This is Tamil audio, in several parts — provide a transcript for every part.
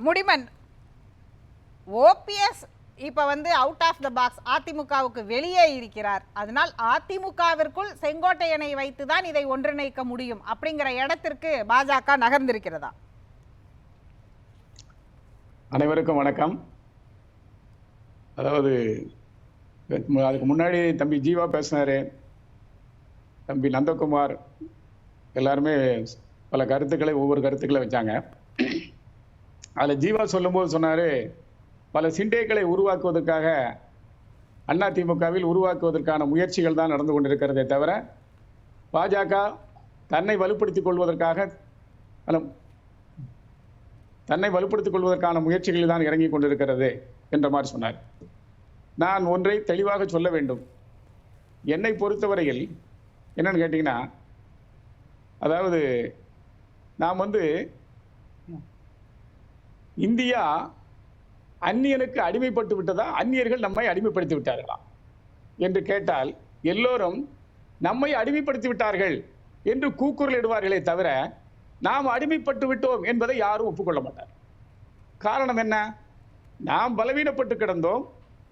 முடிமன், ஓபிஎஸ் இப்ப அவுட் ஆஃப் த பாக்ஸ் அதிமுகவுக்கு வெளியே இருக்கிறார். அதனால் அதிமுகவிற்குள் செங்கோட்டையனை வைத்துதான் இதை ஒன்றிணைக்க முடியும் அப்படிங்கிற இடத்திற்கு பாஜக நகர்ந்திருக்கிறதா? அனைவருக்கும் வணக்கம். அதாவது அதுக்கு முன்னாடி தம்பி ஜீவா பேசினாரு, தம்பி நந்தகுமார், எல்லாருமே பல கருத்துக்களை ஒவ்வொரு கருத்துக்களை வச்சாங்க. அதில் ஜீவா சொல்லும்போது சொன்னாரு, பல சிண்டேக்களை உருவாக்குவதற்காக அதிமுகவில் உருவாக்குவதற்கான முயற்சிகள் தான் நடந்து கொண்டிருக்கிறதே தவிர பாஜக தன்னை வலுப்படுத்திக் கொள்வதற்கான முயற்சிகளில் தான் இறங்கி கொண்டிருக்கிறது என்ற மாதிரி சொன்னார். நான் ஒன்றை தெளிவாக சொல்ல வேண்டும். என்னை பொறுத்தவரையில் என்னன்னு கேட்டீங்கன்னா, அதாவது நாம் இந்தியா அந்நியனுக்கு அடிமைப்பட்டு விட்டதா, அந்நியர்கள் நம்மை அடிமைப்படுத்தி விட்டார்களா என்று கேட்டால் எல்லோரும் நம்மை அடிமைப்படுத்தி விட்டார்கள் என்று கூக்குரல் இடுவார்களே தவிர நாம் அடிமைப்பட்டு விட்டோம் என்பதை யாரும் ஒப்புக்கொள்ள மாட்டார். காரணம் என்ன? நாம் பலவீனப்பட்டு கிடந்தோம்,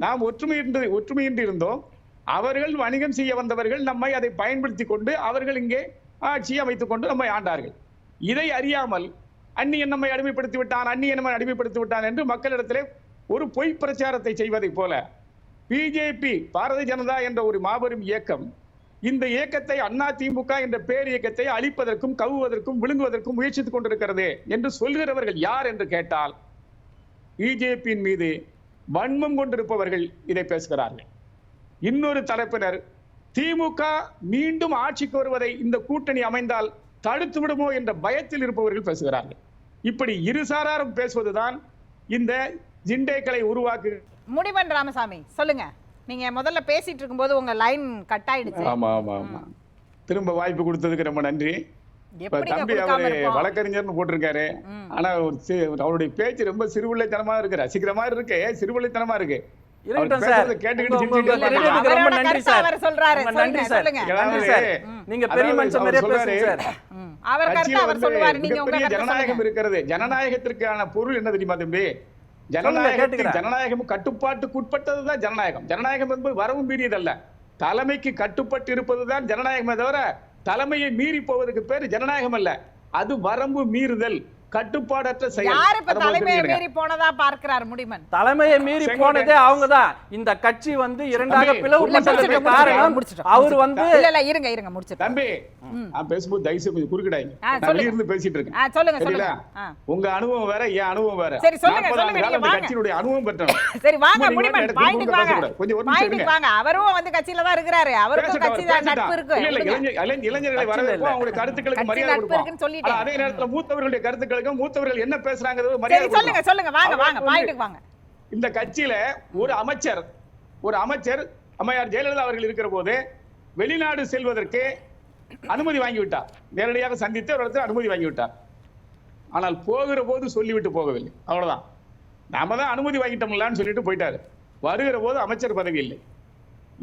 நாம் ஒற்றுமையின்றி இருந்தோம். அவர்கள் வணிகம் செய்ய வந்தவர்கள் நம்மை அதை பயன்படுத்தி கொண்டு அவர்கள் இங்கே ஆட்சியை அமைத்துக் கொண்டு நம்மை ஆண்டார்கள். இதை அறியாமல் அந்நியன் நம்மை அடிமைப்படுத்தி விட்டான், அந்நியன் நம்மை அடிமைப்படுத்தி விட்டான் என்று மக்களிடத்திலே ஒரு பொய் பிரச்சாரத்தை செய்வதை போல பிஜேபி, பாரதிய ஜனதா என்ற ஒரு மாபெரும் இயக்கம் இந்த இயக்கத்தை அதிமுக என்ற பேர் இயக்கத்தை அழிப்பதற்கும் கவுவதற்கும் விழுங்குவதற்கும் முயற்சித்துக் கொண்டிருக்கிறது என்று சொல்கிறவர்கள் யார் என்று கேட்டால் பிஜேபியின் மீது வன்மம் கொண்டிருப்பவர்கள் இதை பேசுகிறார்கள். இன்னொரு தரப்பினர் திமுக மீண்டும் ஆட்சிக்கு வருவதை இந்த கூட்டணி அமைந்தால் தடுத்து விடுமோ என்ற பயத்தில் இருப்பவர்கள் பேசுகிறார்கள். இப்படி இருசாராரும் பேசுவதுதான் இந்த ஜிண்டேக்களை உருவாக்கு. முடிமன் ராமசாமி, சொல்லுங்க. நீங்க முதல்ல பேசிட்டு இருக்கும்போது உங்க லைன் கட் ஆயிடுச்சு. ஆமா ஆமா ஆமா, திரும்ப வாய்ப்பு கொடுத்ததுக்கு ரொம்ப நன்றி. இப்ப தம்பி அவரு வழக்கறிஞர்னு போட்டிருக்காரு, ஆனா அவருடைய பேச்சு ரொம்ப சிறுவில்லைத்தனமா இருக்கு, ரசிக்கிற மாதிரி இருக்கு, சிறுவில்லைத்தனமா இருக்கு. ஜனநாயகம் இருக்கிறது. ஜனநாயகத்திற்கான பொருள் என்ன தெரியுமா தம்பி? ஜனநாயகம் கட்டுப்பாட்டுக்கு உட்பட்டதுதான் ஜனநாயகம். ஜனநாயகம் என்பது வரவு மீறியதல்ல, தலைமைக்கு கட்டுப்பட்டு இருப்பதுதான் ஜனநாயகமே தவிர தலைமையை மீறி போவதற்கு பேரு ஜனநாயகம் அல்ல. அது வரம்பு மீறுதல், கட்டுப்பாடற்ற செயல். தலைமையை மீறி போனதா பார்க்கிறார் முடிமன்? தலைமையை மீறி போனதே அவங்கதான். இந்த கட்சி இரண்டாக பிளவுபட்டதுக்கு காரணம் அவர் இல்ல இருங்க முடிச்சிட்டு தம்பி நான் பேசும்போது தயவு செய்து குறுக்கிடாதீங்க. நான் இருந்து பேசிட்டு இருக்கேன். சொல்லுங்க. உங்க அனுபவம் வேற, என் அனுபவம் வேற. சரி சொல்லுங்க இந்த கட்சியுடைய அனுபவம் பெற்றோம். சரி வாங்க முடிமன், பாயிண்ட் வாங்க. கொஞ்சம் ஒரு நிமிஷம் வாங்க. அவரும் கட்சியில தான் இருக்காரு, அவருக்கும் கட்சி தான் நட்பு இருக்கு. இல்ல இளைஞர்களை வரவேற்போம், அவங்க கருத்துக்களுக்கு மரியாதை கொடுப்போம். அதே நேரத்துல மூத்தவர்களுடைய கருத்துக்கள், மூத்தவர்கள் என்ன பேசுறாங்க மரியாதை சொல்லுங்க. வாங்க பாயிண்ட்க்கு வாங்க. இந்த கட்சியில ஒரு அமைச்சர் அம்மையார் ஜெயலலிதா அவர்கள் இருக்கிற போது வெளிநாடு செல்வதற்கு அனுமதி வாங்கிவிட்டார். நேரடியாக சந்தித்து ஒரு இடத்துல அனுமதி வாங்கிவிட்டார். ஆனால் போகிற போது சொல்லிவிட்டு போகவில்லை, அவ்வளவுதான். நாம தான் அனுமதி வாங்கிட்டோம்லான்னு சொல்லிட்டு போயிட்டாரு. வருகிற போது அமைச்சர் பதவி இல்லை.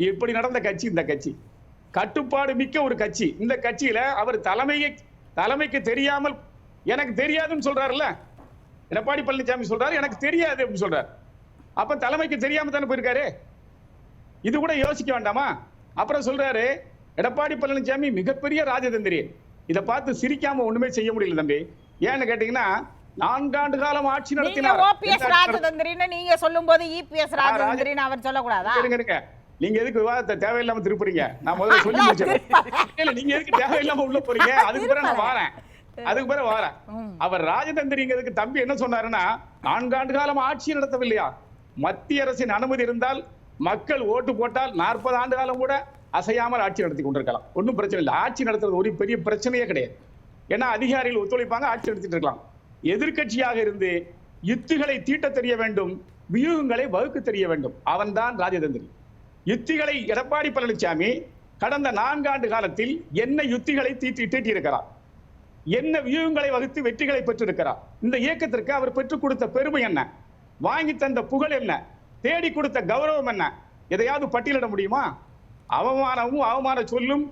இப்படி நடந்த கட்சி இந்த கட்சி. கட்டுப்பாடு மிக்க ஒரு கட்சி. இந்த கட்சியில அவர் தலைமைக்கு தெரியாமல் எனக்கு தெரியாதுன்னு சொல்றாருல்ல, எடப்பாடி பழனிசாமி சொல்றாரு எனக்கு தெரியாது அப்படின்னு சொல்றாரு. அப்ப தலைமைக்கு தெரியாம தானே போயிருக்காரு. இது கூட யோசிக்க வேண்டாமா? அப்புறம் சொல்றாரு எடப்பாடி பழனிசாமி மிகப்பெரிய ராஜதந்திரி. இதை பார்த்து சிரிக்காம ஒண்ணுமே செய்ய முடியல தம்பி. ஏன்னு கேட்டீங்கன்னா 4 ஆண்டு காலம் ஆட்சி நடத்தினார். ஓபிஎஸ் ராஜதந்திரின்னு நீங்க சொல்லும்போது இபிஎஸ் ராஜதந்திரின்னு அவர் சொல்லக்கூடாதா? நீங்க எதுக்கு விவாதத்தை தேவையில்லாம திருப்புறீங்க? நான் முதல்ல சொல்லி முடிச்சிடுறேன். நீங்க எதுக்கு தேவையில்லாம உள்ள போறீங்க? அதுக்கு பிறகு நான் வாரேன். அவர் ராஜதந்திரிங்கிறதுக்கு தம்பி என்ன சொன்னாருன்னா, 4 ஆண்டு காலம் ஆட்சி நடத்தவில்லையா, மத்திய அரசின் அனுமதி இருந்தால் மக்கள் ஓட்டு போட்டால் 40 ஆண்டு காலம் கூட அசையாமல் ஆட்சி நடத்தி கொண்டிருக்கலாம். ஒன்றும் பிரச்சனை இல்லை. ஆட்சி நடத்துறது ஒரு பெரிய பிரச்சனையே கிடையாது. ஏன்னா அதிகாரிகள் ஒத்துழைப்பாங்க, ஆட்சி நடத்திட்டு இருக்கலாம். எதிர்கட்சியாக இருந்து யுத்திகளை தீட்ட தெரிய வேண்டும், வியூகங்களை வகுக்க தெரிய வேண்டும். அவன் தான் ராஜதந்திரி. யுத்திகளை எடப்பாடி பழனிசாமி கடந்த 4 ஆண்டு காலத்தில் என்ன யுத்திகளை தீட்டியிருக்கிறார், என்ன வியூகங்களை வகுத்து வெற்றிகளை பெற்றிருக்கிறார். இந்த இயக்கத்திற்கு அவர் பெற்றுக் கொடுத்த பெருமை என்ன, வாங்கி தந்த புகழ் என்ன, தேடி கொடுத்த கௌரவம் என்ன, எதையாவது பட்டியலிட முடியுமா? அவமானமும் அவமான சொல்லும்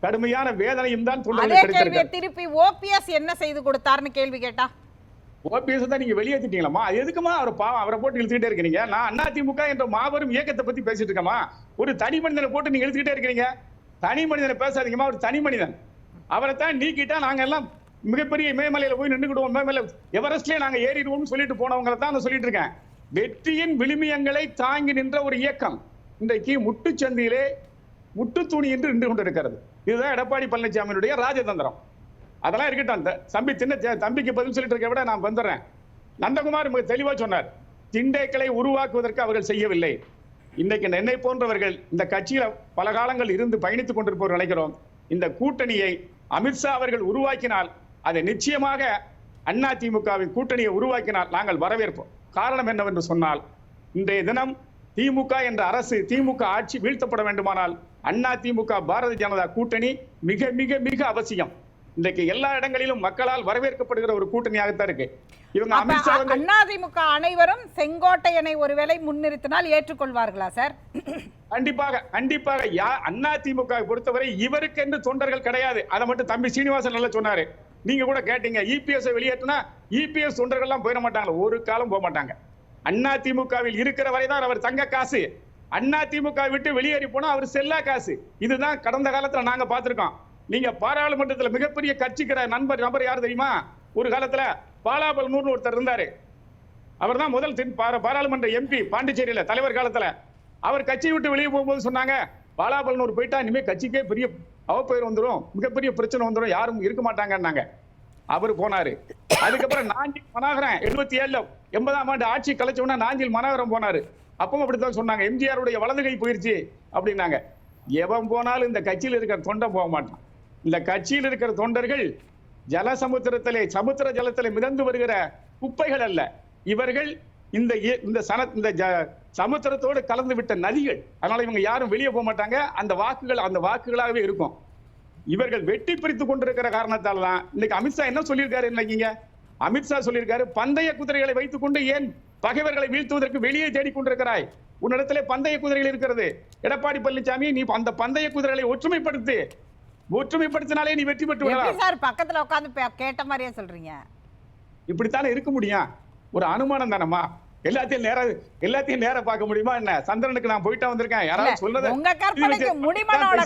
கடுமையான வேதனையும் தான் திருப்பி ஓபிஎஸ் என்ன செய்து கொடுத்தார்னு கேள்வி கேட்டா ஓபிஎஸ் தான் நீங்க வெளியேற்றிட்டீங்களா? அது எதுக்குமா அவர் பாவம் அவரை போட்டு இழுத்துக்கிட்டே இருக்கிறீங்க? நான் அதிமுக என்ற மாபெரும் இயக்கத்தை பத்தி பேசிட்டு இருக்கமா? ஒரு தனி மனிதனை போட்டு நீங்க இழுத்துக்கிட்டே இருக்கிறீங்க. தனி மனிதனை பேசாதீங்கம்மா. ஒரு தனி மனிதன் அவரை தான் நீக்கிட்டா நாங்க எல்லாம் மிகப்பெரிய இமயமலையில போய் நின்றுக்கிடுவோம், இமயமலை எவரெஸ்ட்லயே நாங்க ஏறிடுவோம்னு சொல்லிட்டு போனவங்களை தான் நான் சொல்லிட்டு இருக்கேன். வெற்றியின் விளிமியங்களை தாங்கி நின்ற ஒரு இயக்கம் இன்றைக்கு முட்டுச்சந்தியிலே முட்டு தூணி என்று நின்று கொண்டிருக்கிறது. இதுதான் எடப்பாடி பழனிசாமியினுடைய ராஜதந்திரம். அதெல்லாம் இருக்கட்டும். தம்பி தம்பிக்கு பதில் சொல்லிட்டு இருக்க விட நான் வந்துடுறேன். நந்தகுமார் மிக தெளிவா சொன்னார், திண்டைக்களை உருவாக்குவதற்கு அவர்கள் செய்யவில்லை. இன்னைக்கு என்னை போன்றவர்கள் இந்த கட்சியில பல காலங்கள் இருந்து பயணித்துக் கொண்டிருப்பவர் நினைக்கிறோம். இந்த கூட்டணியை அமித்ஷா அவர்கள் உருவாக்கினால், அதை நிச்சயமாக அதிமுகவின் கூட்டணியை உருவாக்கினால் நாங்கள் வரவேற்போம். காரணம் என்னவென்று சொன்னால், இன்றைய தினம் திமுக என்ற அரசு, திமுக ஆட்சி வீழ்த்தப்பட வேண்டுமானால் அதிமுக பாரதிய ஜனதா கூட்டணி மிக மிக மிக அவசியம். இன்றைக்கு எல்லா இடங்களிலும் மக்களால் வரவேற்கப்படுகிற ஒரு கூட்டணியாகத்தான் இருக்கு. இவங்க அமித்ஷா அதிமுக அனைவரும் செங்கோட்டையனை ஒருவேளை முன்னிறுத்தினால் ஏற்றுக்கொள்வார்களா சார்? கண்டிப்பாக கண்டிப்பாக. அதிமுக பொறுத்தவரை இவருக்கென்று தொண்டர்கள் கிடையாது. அதை மட்டும் தம்பி சீனிவாசன் நல்லா சொன்னாரு. நீங்க கூட கேட்டீங்க, இபிஎஸ் வெளியேற்றினா இபிஎஸ் தொண்டர்கள் எல்லாம் போயிட மாட்டாங்க. ஒரு காலம் போக மாட்டாங்க. அதிமுகவில் இருக்கிற வரைதான் அவர் தங்க காசு. அதிமுக விட்டு வெளியேறி போனா அவர் செல்லா காசு. இதுதான் கடந்த காலத்துல நாங்க பார்த்திருக்கோம். நீங்க பாராளுமன்றத்தில் மிகப்பெரிய கட்சிக்கிற நபர் யார் தெரியுமா? ஒரு காலத்துல பாலாபல்னூர்னு ஒருத்தர் இருந்தாரு. அவர் தான் முதல் பாராளுமன்ற எம்பி பாண்டிச்சேரியில தலைவர் காலத்துல. அவர் கட்சியை விட்டு வெளியே போகும்போது சொன்னாங்க, பாலாபல்னூர் போயிட்டா இனிமே கட்சிக்கே பெரிய அவப்பெயர் வந்துடும், மிகப்பெரிய பிரச்சனை வந்துடும், யாரும் இருக்க மாட்டாங்கன்னாங்க. அவர் போனாரு. அதுக்கப்புறம் நாஞ்சில் மனோகரன் 80ஆம் ஆண்டு ஆட்சி கலைச்சோன்னா நாஞ்சில் மனோகரன் போனாரு. அப்பவும் அப்படித்தான் சொன்னாங்க, எம்ஜிஆருடைய வலது கை போயிருச்சு அப்படின்னாங்க. எவன் போனாலும் இந்த கட்சியில் இருக்கிற தொண்டை போக மாட்டான். இந்த கட்சியில் இருக்கிற தொண்டர்கள் ஜலசமுத்திரத்திலே சமுத்திர ஜலத்திலே மிதந்து வருகிற குப்பைகள் அல்ல. இவர்கள் இந்த சமுத்திரத்தோடு கலந்து விட்ட நதிகள். அதனால இவங்க யாரும் வெளியே போக மாட்டாங்க. அந்த வாக்குகளாகவே இருக்கும். இவர்கள் வெட்டி பிரித்துக் கொண்டிருக்கிற காரணத்தால் தான் இன்னைக்கு அமித்ஷா என்ன சொல்லியிருக்காரு? இன்னைக்கு அமித்ஷா சொல்லியிருக்காரு, பந்தய குதிரைகளை வைத்துக் கொண்டு ஏன் பகைவர்களை வீழ்த்துவதற்கு வெளியே தேடிக்கொண்டிருக்கிறாய்? உன்னிடத்திலே பந்தய குதிரைகள் இருக்கிறது. எடப்பாடி பழனிசாமி, நீ அந்த பந்தய குதிரைகளை ஒற்றுமைப்படுத்தினாலே நீ வெற்றி பெற்று விடலாம். சார் பக்கத்துல உட்கார்ந்து கேட்ட மாதிரியே சொல்றீங்க. இப்படித்தானே இருக்க முடியும்? ஒரு அனுமானம் தானம்மா. எல்லாத்தையும் நேர பார்க்க முடியுமா என்ன? சந்திரனுக்கு நான் போயிட்டா வந்திருக்கேன். யாராவது சொல்றது உங்க கற்பனைக்கு, முடிமனோட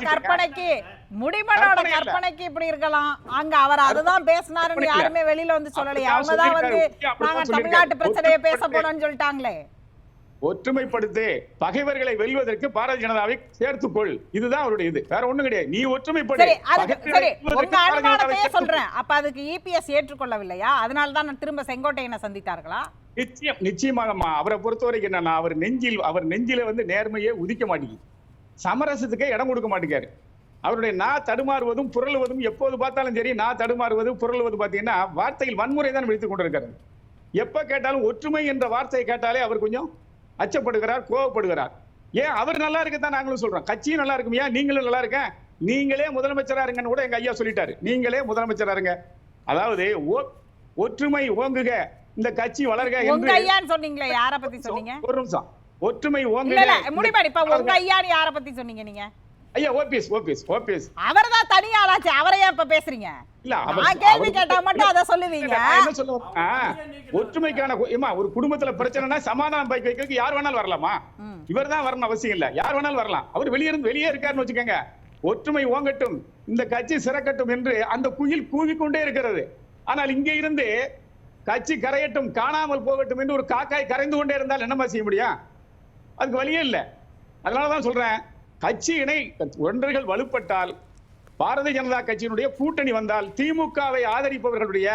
கற்பனைக்கு இப்படி இருக்கலாம். அங்க அவர் அதுதான் பேசினாருன்னு யாருமே வெளியில வந்து சொல்லலையே. அவங்கதான் வந்து நாங்க தமிழ்நாட்டு பிரச்சனையை பேச போறோம்னு சொல்லிட்டாங்களே. ஒற்றுமைப்படுத்து, பகைவர்களை வெல்வதற்கு பாரதிய ஜனதாவை சேர்த்துக்கொள். இதுதான் அவருடைய இது, வேற ஒண்ணும் கிடையாது. நீ ஒற்றுமைப்படு. உங்க அனுமானத்தையே சொல்றேன். அப்ப அதுக்கு இபிஎஸ் ஏற்றுக்கொள்ளவில்லையா? அதனாலதான் நான் திரும்ப செங்கோட்டையனை சந்தித்தார்களா? நிச்சயமாகமா. அவரை பொறுத்தவரைக்கும் என்னன்னா, அவர் நெஞ்சில வந்து நேர்மையே உதிக்க மாட்டேங்குது. சமரசத்துக்கே இடம் கொடுக்க மாட்டேங்காரு. அவருடைய நான் தடுமாறுவதும் புரளுவதும் எப்போது பார்த்தாலும் சரி, நான் தடுமாறுவது புரளுவது பாத்தீங்கன்னா வார்த்தையில் வன்முறை தான் விழித்துக் கொண்டிருக்கிறது. எப்ப கேட்டாலும் ஒற்றுமை என்ற வார்த்தையை கேட்டாலே அவர் கொஞ்சம் அச்சப்படுகிறார், கோவப்படுகிறார். ஏன் அவர் நல்லா இருக்கத்தான் நாங்களும் சொல்றோம். கட்சியும் நல்லா இருக்கும். ஏன் நீங்களும் நல்லா இருக்க, நீங்களே முதலமைச்சரா இருங்கன்னு கூட எங்க ஐயா சொல்லிட்டாரு. நீங்களே முதலமைச்சரா இருங்க. அதாவது ஒற்றுமை ஓங்குக, இந்த கட்சி வளர்க உங்க ஐயான்னு சொன்னீங்களே, யார பத்தி சொன்னீங்க? ஒரு நிமிஷம். ஒற்றுமை ஓங்குக முடிபாடி. இப்ப உங்க ஐயான்னு யார பத்தி சொன்னீங்க நீங்க? ஐயா ஓபிஎஸ் அவர்தான் தனியாளாச்சு. அவரையே இப்ப பேசுறீங்க? இல்ல, நான் கேள்வி கேட்டா மட்டும் அத சொல்லுவீங்க. என்ன சொல்லுவாங்க? ஒற்றுமைக்கான ஒரு குடும்பத்துல பிரச்சனைனா சமாதானம் பைக் வைக்கிறதுக்கு யார் வேணாலும் வரலாமா? இவர் தான் வரணும் அவசியம் இல்ல. யார் வேணாலும் வரலாம். அவர் வெளியே இருக்காருன்னு வச்சுக்கோங்க. ஒற்றுமை ஓங்கட்டும், இந்த கட்சி சிறக்கட்டும் என்று அந்த குயில் கூவிக்கொண்டே இருக்கிறது. ஆனால் இங்கே இருந்து கட்சி கரையட்டும், காணாமல் போகட்டும் என்று ஒரு காக்காய் கரைந்து கொண்டே இருந்தால் என்னமா செய்ய முடியும்? அதுக்கு வழியே இல்லை. அதனாலதான் சொல்றேன், கட்சியினை ஒன்றுகள் வலுப்பட்டால், பாரதிய ஜனதா கட்சியினுடைய கூட்டணி வந்தால், திமுகவை ஆதரிப்பவர்களுடைய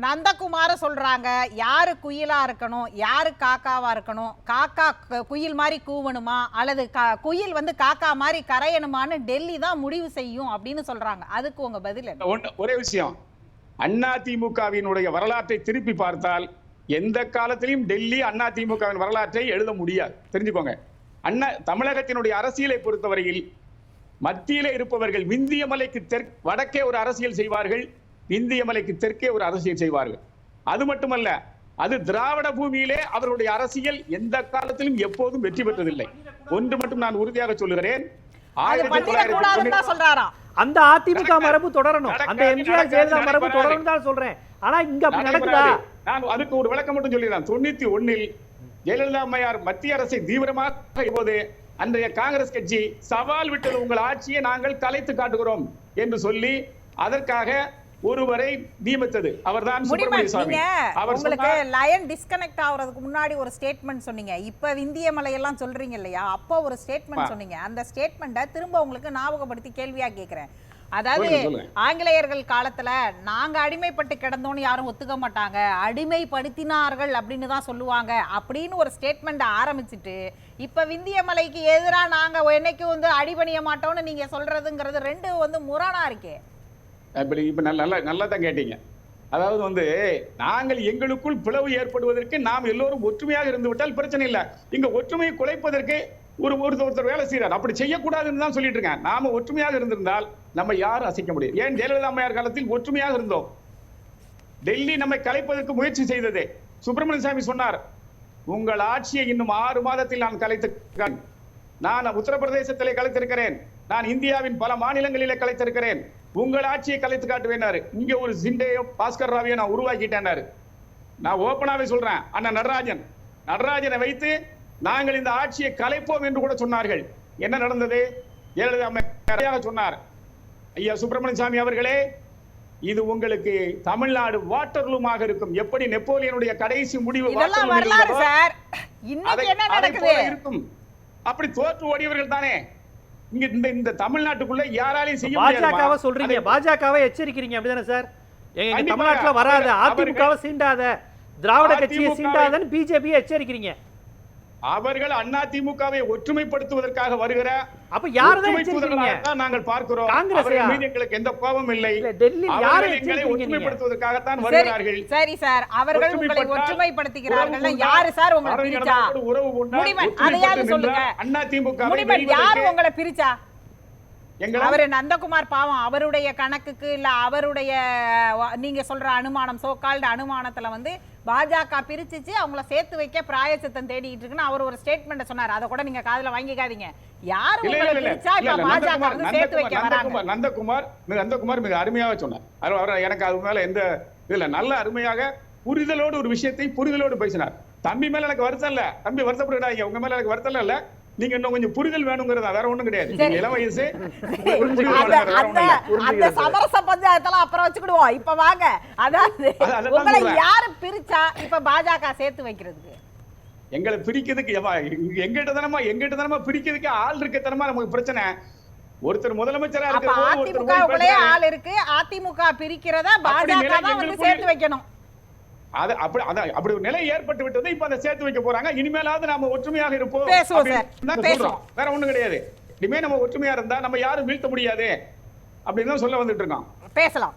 நந்தகுமார சொல்றாங்க, யாரு குயிலா இருக்கணும், யாரு காக்காவா இருக்கணும், காக்கா குயில் மாதிரி கூவணுமா அல்லது குயில் வந்து காக்கா மாதிரி கரையணுமான்னு டெல்லி தான் முடிவு செய்யும் அப்படின்னு சொல்றாங்க. அதுக்கு உங்க பதில்? ஒரே விஷயம், அதிமுகவினுடைய வரலாற்றை திருப்பி பார்த்தால் எந்த காலத்திலும் டெல்லி அதிமுகவின் வரலாற்றை எழுத முடியாது. தெரிஞ்சுக்கோங்க. தமிழகத்தினுடைய அரசியலை பொறுத்தவரையில் மத்தியிலே இருப்பவர்கள் விந்திய மலைக்கு வடக்கே ஒரு அரசியல் செய்வார்கள், விந்திய மலைக்கு தெற்கே ஒரு அரசியல் செய்வார்கள். அது மட்டுமல்ல, அது திராவிட பூமியிலே அவருடைய அரசியல் எந்த காலத்திலும் எப்போதும் வெற்றி பெற்றதில்லை. ஒன்று மட்டும் நான் உறுதியாக சொல்லுகிறேன், அந்த அதிமுக மரபு தொடரணும், அந்த எம்ஜிஆர் ஜெயலலிதா மரபு தொடரணும் தான் சொல்றேன். ஆனா இங்க அப்படி நடக்குதா? நான் அதுக்கு ஒரு விளக்கம் மட்டும் சொல்லிடுறேன். 91 ஜெயலலிதா அம்மையார் மத்திய அரசை தீவிரமாக போது அன்றைய காங்கிரஸ் கட்சி சவால் விட்டது, உங்கள் ஆட்சியை நாங்கள் கலைத்து காட்டுகிறோம் என்று சொல்லி அதற்காக ஒருவரை நியமித்தது. அவர்தான் சுப்பிரமணிய சாமி. உங்களுக்கு லயன் டிஸ்கனெக்ட் ஆவறதுக்கு முன்னாடி ஒரு ஸ்டேட்மெண்ட் சொன்னீங்க. இப்ப விந்திய மலையெல்லாம் சொல்றீங்க இல்லையா, அப்போ ஒரு ஸ்டேட்மெண்ட் சொன்னீங்க. அந்த ஸ்டேட்மெண்ட்டை திரும்ப உங்களுக்கு ஞாபகப்படுத்தி கேள்வியா கேட்கிறேன். அதாவது ஆங்கிலேயர்கள் காலத்துல நாங்க அடிமைப்பட்டு கிடந்தோன்னு யாரும் ஒத்துக்க மாட்டாங்க, அடிமைப்படுத்தினார்கள் அப்படின்னு தான் சொல்லுவாங்க அப்படின்னு ஒரு ஸ்டேட்மெண்ட் ஆரம்பிச்சுட்டு இப்ப விந்திய மலைக்கு எதிரா நாங்க என்னைக்கும் வந்து அடிபணிய மாட்டோம்னு நீங்க சொல்றதுங்கிறது ரெண்டு வந்து முரணா இருக்கே. இப்ப நல்லா தான் கேட்டீங்க. அதாவது வந்து நாங்கள் எங்களுக்குள் பிளவு ஏற்படுவதற்கு நாம் எல்லோரும் ஒற்றுமையாக இருந்து விட்டால் பிரச்சனை இல்லை. இங்க ஒற்றுமையை குலைப்பதற்கு ஒருத்தர் வேலை செய்யறார். அப்படி செய்யக்கூடாதுன்னு தான் சொல்லிட்டு இருக்கேன். நாம ஒற்றுமையாக இருந்திருந்தால் நம்ம யாரும் அசைக்க முடியும். ஏன் ஜெயலலிதா அம்மையார் காலத்தில் ஒற்றுமையாக இருந்தோம். டெல்லி நம்மை கலைப்பதற்கு முயற்சி செய்தது. சுப்பிரமணிய சாமி சொன்னார், உங்கள் ஆட்சியை இன்னும் 6 மாதத்தில் நான் கலைத்திருக்கிறேன். நான் உத்தரப்பிரதேசத்திலே கலைத்திருக்கிறேன், நான் இந்தியாவின் பல மாநிலங்களிலே கலைத்திருக்கிறேன், உங்கள் ஆட்சியை கலைத்து காட்டுவேனாரு. இங்க ஒரு சிண்டையோ பாஸ்கர் ராவையோ நான் உருவாக்கிட்டேன்னாரு. நான் ஓப்பனாவே சொல்றேன், அண்ணன் நடராஜனை வைத்து நாங்கள் இந்த ஆட்சியை கலைப்போம் என்று கூட சொன்னார்கள். என்ன நடந்தது? ஜெயலலிதா சொன்னார், ஐயா சுப்பிரமணிய சாமி அவர்களே, இது உங்களுக்கு தமிழ்நாடு வாட்டர்லூமாக இருக்கும். எப்படி நெப்போலியனுடைய கடைசி முடிவு இருக்கும், அப்படி தோற்று ஓடியவர்கள் தானே இங்க இந்த தமிழ்நாட்டுக்குள்ள யாராலையும் செய்ய முடியாது. பாஜகவை சொல்றீங்க, பாஜகவை எச்சரிக்கிறீங்க அப்படிதானே சார்? எங்க தமிழ்நாட்டுல வராத, அதிமுகவை சீண்டாத, திராவிட கட்சியை சீண்டாதன்னு பிஜேபி எச்சரிக்கிறீங்க. அவர்கள் அதிமுகவை ஒற்றுமைப்படுத்துவதற்காக வருகிற அப்ப யாரதான் எச்சரிக்கிறீங்க? நாங்கள் பார்க்கிறோம். காங்கிரஸ் மீது எங்களுக்கு எந்த கோபமும் இல்லை. டெல்லி யாரை எங்களை ஒற்றுமைப்படுத்துவதற்காக தான் வருகிறார்கள். சரி சார், அவர்கள் உங்களை ஒற்றுமைப்படுத்துகிறார்கள். யாரு சார் உங்களை பிரிச்சா? முடிமன் அதையாவது சொல்லுங்க. அதிமுக முடிமன் யார் உங்களை பிரிச்சா? அவரு நந்தகுமார் பாவம், அவருடைய கணக்குக்கு இல்ல அவருடைய நீங்க சொல்ற அனுமானம், சோகால்டு அனுமானத்துல வந்து பாஜக பிரிச்சிச்சு, அவங்கள சேர்த்து வைக்க பிராயச்சித்தம் தேடிட்டு இருக்குன்னு அவர் ஒரு ஸ்டேட்மெண்ட் சொன்னார். அதை கூட நீங்க காதுல வாங்கிக்காதீங்க. யாரு உங்களை பிரிச்சா இப்ப பாஜக வந்து சேர்த்து வைக்க வராங்க? நந்தகுமார் மிக அருமையாக சொன்னார். எனக்கு அது மேல எந்த இதுல நல்ல அருமையாக புரிதலோடு ஒரு விஷயத்தை புரிதலோடு பேசினார். தம்பி மேல எனக்கு வருத்தம் இல்ல, தம்பி வருத்தப்படாதீங்க, உங்க மேல எனக்கு வருத்தம் இல்ல, நீங்க இன்னும் கொஞ்சம் புரிதல் வேணுங்கிறதா, வேற ஒண்ணும் கிடையாது. இளம் வயசு அந்த சமரச பஞ்சாயத்தெல்லாம் அப்புறம் வச்சுக்கிடுவோம். இப்ப வாங்க, அதாவது உங்களை யாரு பிரிச்சா இப்ப பாஜக சேர்த்து வைக்கிறதுக்கு? எங்களை பிரிக்கிறதுக்கு எங்கிட்ட தானமா பிரிக்கிறதுக்கு ஆள் இருக்கத்தனமா நமக்கு பிரச்சனை. ஒருத்தர் முதலமைச்சரா இருக்க, அதிமுகவுக்குள்ளே ஆள் இருக்கு, அதிமுக பிரிக்கிறத பாஜக தான் வந்து சேர்த்து வைக்கணும். அப்படி ஒரு நிலை ஏற்பட்டு விட்டது. இப்ப அதை சேர்த்து வைக்க போறாங்க. இனிமேலாவது நாம ஒற்றுமையாக இருப்போம், வேற ஒண்ணும் கிடையாது. இனிமே நம்ம ஒற்றுமையா இருந்தா நம்ம யாரும் வீழ்த்த முடியாது அப்படின்னு தான் சொல்ல வந்துட்டு இருக்கோம். பேசலாம்.